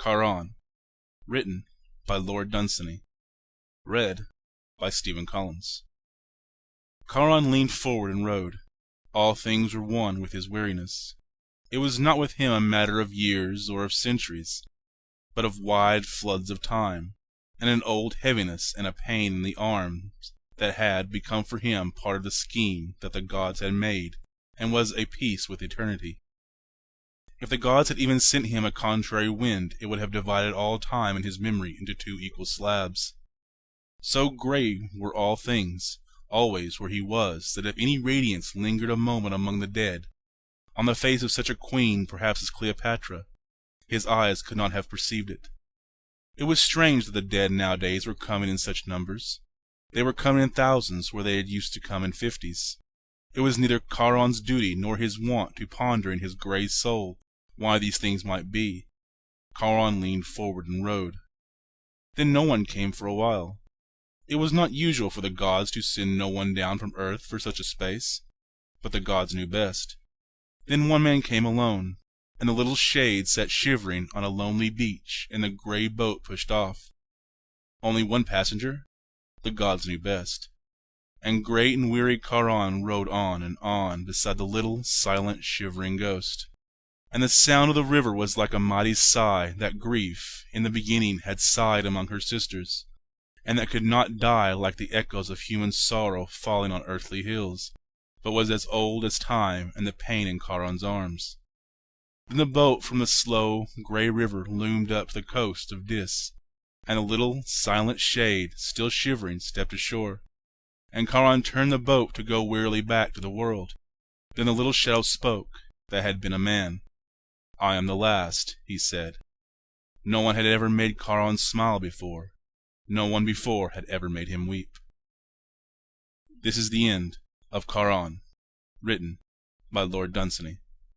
Charon, written by Lord Dunsany, read by Stephen Collins. Charon leaned forward and rode. All things were one with his weariness. It was not with him a matter of years or of centuries, but of wide floods of time, and an old heaviness and a pain in the arms that had become for him part of the scheme that the gods had made, and was a piece with eternity. If the gods had even sent him a contrary wind, it would have divided all time in his memory into two equal slabs. So grey were all things, always where he was, that if any radiance lingered a moment among the dead, on the face of such a queen perhaps as Cleopatra, his eyes could not have perceived it. It was strange that the dead nowadays were coming in such numbers. They were coming in thousands where they had used to come in fifties. It was neither Charon's duty nor his wont to ponder in his grey soul why these things might be. Charon leaned forward and rode. Then no one came for a while. It was not usual for the gods to send no one down from earth for such a space, but the gods knew best. Then one man came alone, and the little shade sat shivering on a lonely beach, and the grey boat pushed off. Only one passenger? The gods knew best. And great and weary Charon rode on beside the little, silent, shivering ghost. And the sound of the river was like a mighty sigh that Grief in the beginning had sighed among her sisters, and that could not die like the echoes of human sorrow falling on earthly hills, but was as old as time and the pain in Charon's arms. Then the boat from the slow, grey river loomed up to the coast of Dis, and the little, silent shade, still shivering, stepped ashore, and Charon turned the boat to go wearily back to the world. Then the little shadow spoke, that had been a man. "I am the last," he said. No one had ever made Charon smile before. No one before had ever made him weep. This is the end of Charon, written by Lord Dunsany.